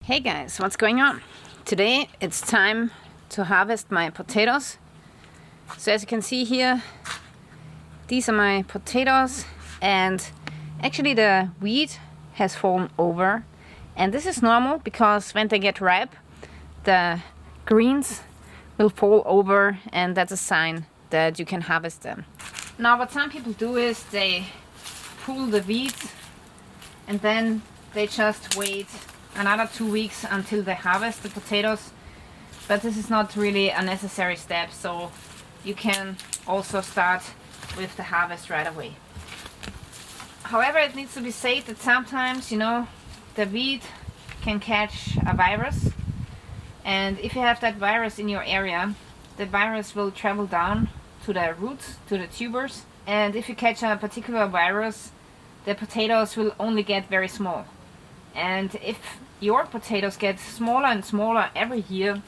Hey guys, what's going on? Today it's time to harvest my potatoes. So as you can see here, these are my potatoes, and actually the weed has fallen over, and this is normal because when they get ripe the greens will fall over, and that's a sign that you can harvest them. Now what some people do is they pull the weeds and then they just wait another 2 weeks until they harvest the potatoes, but this is not really a necessary step, so you can also start with the harvest right away. However, it needs to be said that sometimes, the weed can catch a virus, and if you have that virus in your area, the virus will travel down to the roots, to the tubers, and if you catch a particular virus, the potatoes will only get very small. And if your potatoes get smaller and smaller every year,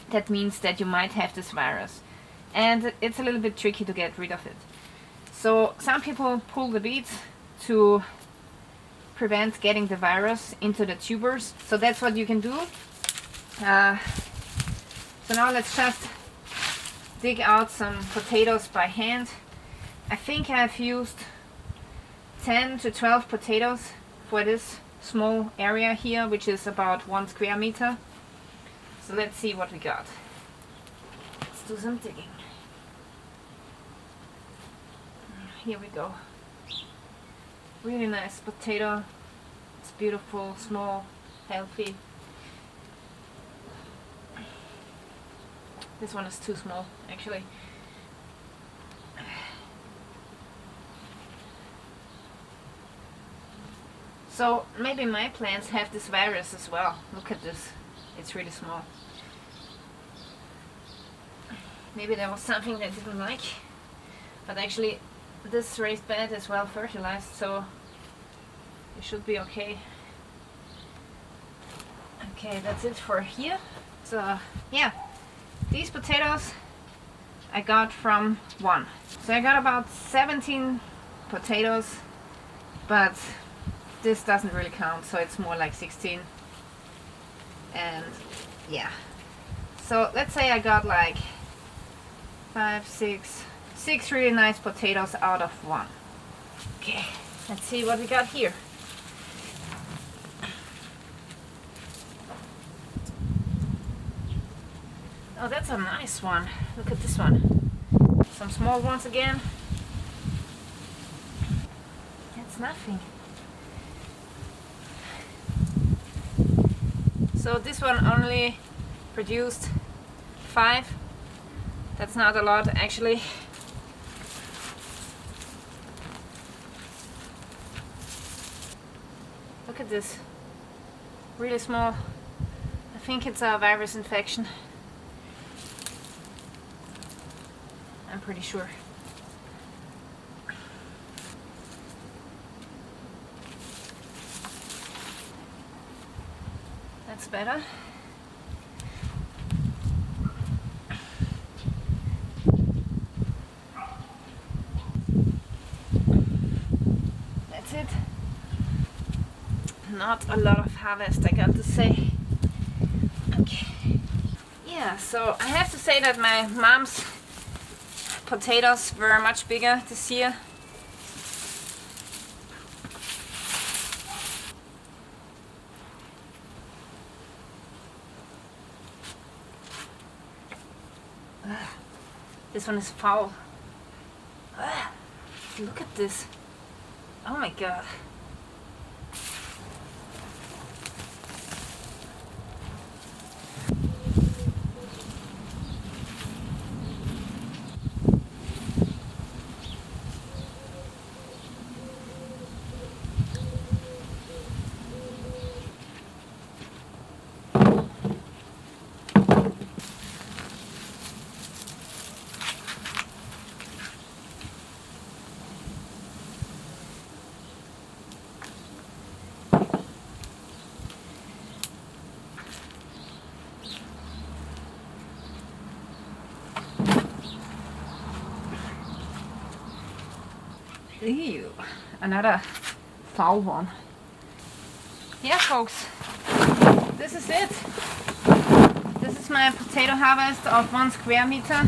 that means that you might have this virus, and it's a little bit tricky to get rid of it. So some people pull the weeds to prevent getting the virus into the tubers, so that's what you can do. So now let's just dig out some potatoes by hand. I think I've used 10 to 12 potatoes for this small area here, which is about 1 square meter. So let's see what we got. Let's do some digging. Here we go. Really nice potato. It's beautiful, small, healthy. This one is too small, actually. So maybe my plants have this virus as well. Look at this, it's really small. Maybe there was something they didn't like, but actually this raised bed is well fertilized, so it should be okay. Okay, that's it for here. So yeah, these potatoes I got from one. So I got about 17 potatoes, but this doesn't really count, so it's more like 16. And yeah, so let's say I got like 6 really nice potatoes out of one. Okay, let's see what we got here. Oh, that's a nice one. Look at this one. Some small ones again. That's nothing. So this one only produced 5. That's not a lot, actually. Look at this. Really small. I think it's a virus infection. I'm pretty sure. That's better. That's it. Not a lot of harvest, I got to say. Okay. Yeah, so I have to say that my mom's potatoes were much bigger this year. This one is foul. Look at this. Oh my god. Ew, another foul one. Yeah, folks, this is my potato harvest of 1 square meter.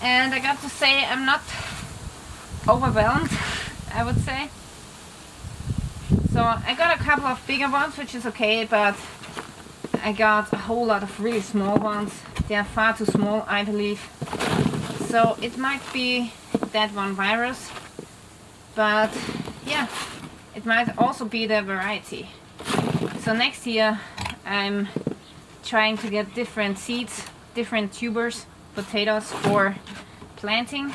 And I got to say, I'm not overwhelmed, I would say. So I got a couple of bigger ones, which is okay, but I got a whole lot of really small ones. They are far too small, I believe. So it might be that one virus, but yeah, it might also be the variety. So next year I'm trying to get different seeds, different tubers, potatoes for planting,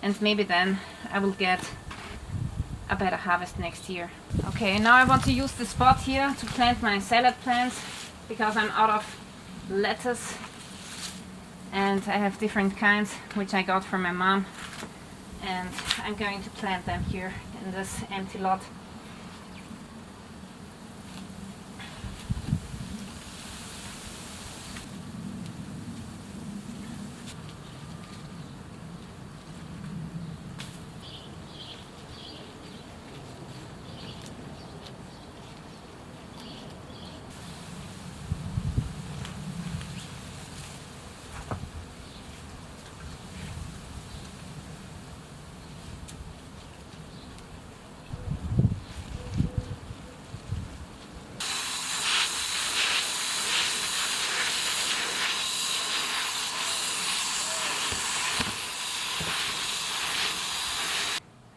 and maybe then I will get a better harvest next year. Okay, now I want to use the spot here to plant my salad plants because I'm out of lettuce and I have different kinds which I got from my mom, and I'm going to plant them here in this empty lot.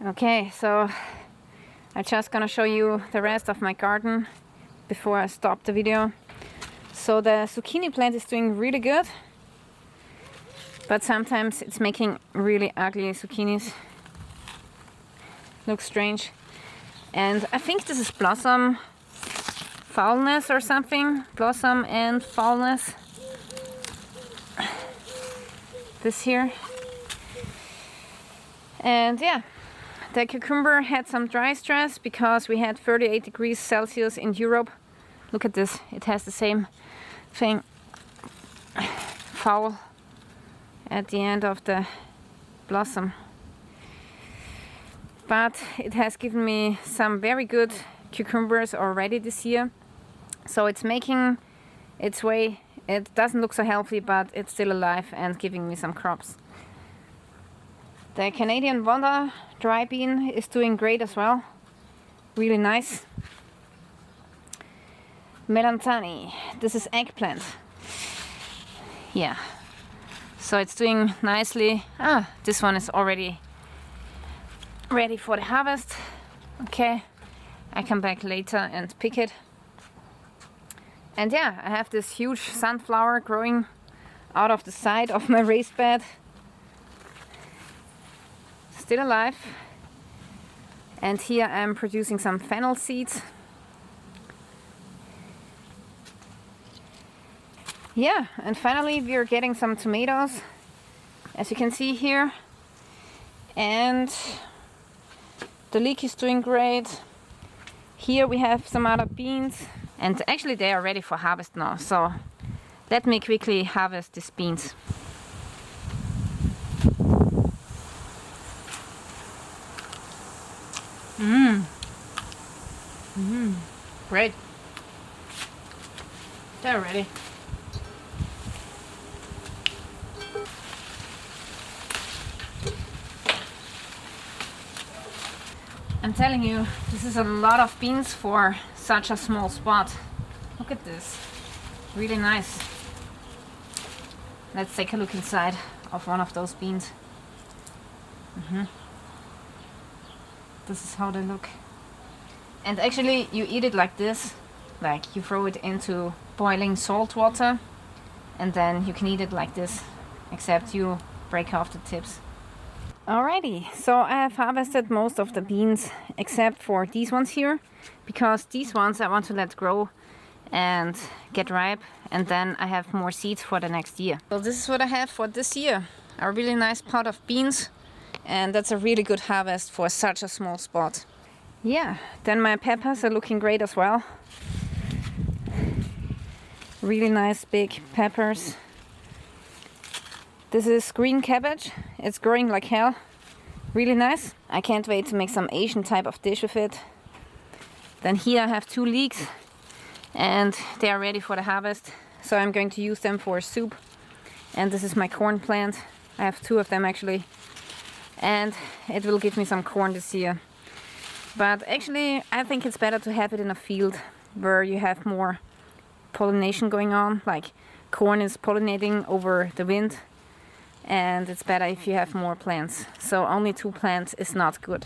Okay, so I'm just gonna show you the rest of my garden before I stop the video. So the zucchini plant is doing really good, but sometimes it's making really ugly zucchinis. Looks strange. And I think this is blossom foulness or something. Blossom and foulness. This here. And yeah. The cucumber had some dry stress because we had 38 degrees Celsius in Europe. Look at this, it has the same thing, foul at the end of the blossom. But it has given me some very good cucumbers already this year. So it's making its way. It doesn't look so healthy, but it's still alive and giving me some crops. The Canadian Wonder dry bean is doing great as well. Really nice. Melanzani. This is eggplant. Yeah. So it's doing nicely. This one is already ready for the harvest. Okay. I come back later and pick it. And yeah, I have this huge sunflower growing out of the side of my raised bed. Still alive. And here I'm producing some fennel seeds. Yeah, and finally we are getting some tomatoes, as you can see here. And the leek is doing great. Here we have some other beans, and actually they are ready for harvest now. So let me quickly harvest these beans. Great. They're ready. I'm telling you, this is a lot of beans for such a small spot. Look at this. Really nice. Let's take a look inside of one of those beans. This is how they look. And actually you eat it like this, like you throw it into boiling salt water and then you can eat it like this, except you break off the tips. Alrighty, so I have harvested most of the beans except for these ones here, because these ones I want to let grow and get ripe, and then I have more seeds for the next year. So this is what I have for this year. A really nice pot of beans, and that's a really good harvest for such a small spot. Yeah, then my peppers are looking great as well. Really nice big peppers. This is green cabbage. It's growing like hell. Really nice. I can't wait to make some Asian type of dish with it. Then here I have 2 leeks. and they are ready for the harvest. So I'm going to use them for soup. And this is my corn plant. I have 2 of them actually, and it will give me some corn this year. But actually I think it's better to have it in a field where you have more pollination going on, like corn is pollinating over the wind, and it's better if you have more plants. So only 2 plants is not good.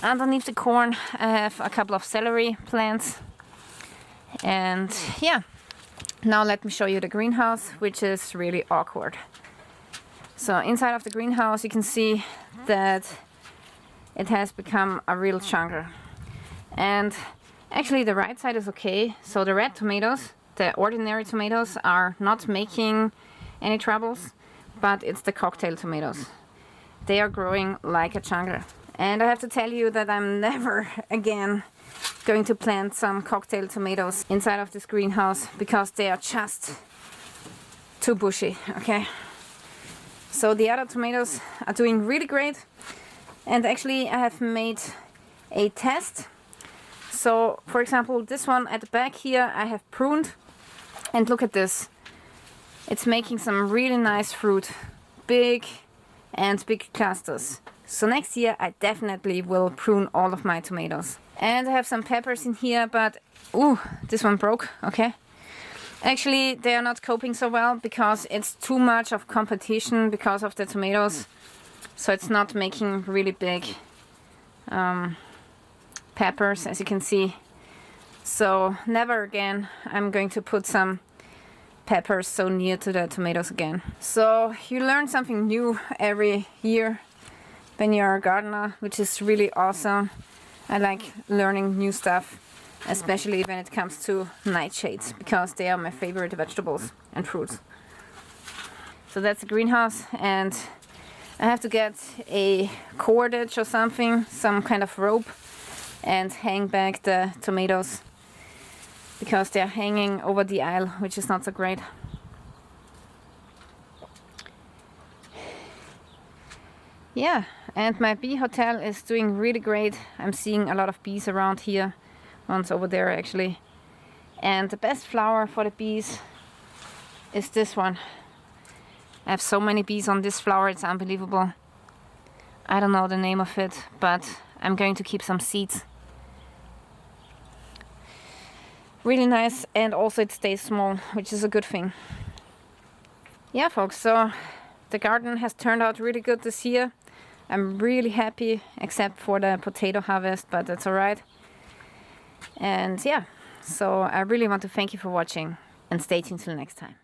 Underneath the corn I have a couple of celery plants. And yeah, now let me show you the greenhouse, which is really awkward. So inside of the greenhouse you can see that it has become a real chunker. And actually the right side is okay. So the red tomatoes, the ordinary tomatoes, are not making any troubles, but it's the cocktail tomatoes. They are growing like a chunker. And I have to tell you that I'm never again going to plant some cocktail tomatoes inside of this greenhouse, because they are just too bushy, okay? So the other tomatoes are doing really great. And actually I have made a test. So for example, this one at the back here I have pruned, and look at this. It's making some really nice fruit, big clusters. So next year I definitely will prune all of my tomatoes. And I have some peppers in here, but ooh, this one broke, okay. Actually they are not coping so well because it's too much of competition because of the tomatoes. So it's not making really big peppers, as you can see. So never again I'm going to put some peppers so near to the tomatoes again. So you learn something new every year when you're a gardener, which is really awesome. I like learning new stuff, especially when it comes to nightshades, because they are my favorite vegetables and fruits. So that's the greenhouse, and I have to get a cordage or something, some kind of rope, and hang back the tomatoes, because they're hanging over the aisle, which is not so great. Yeah, and my bee hotel is doing really great. I'm seeing a lot of bees around here, one's over there actually. And the best flower for the bees is this one. I have so many bees on this flower, it's unbelievable. I don't know the name of it, but I'm going to keep some seeds. Really nice, and also it stays small, which is a good thing. Yeah folks, so the garden has turned out really good this year. I'm really happy, except for the potato harvest, but that's alright. And yeah, so I really want to thank you for watching, and stay tuned till next time.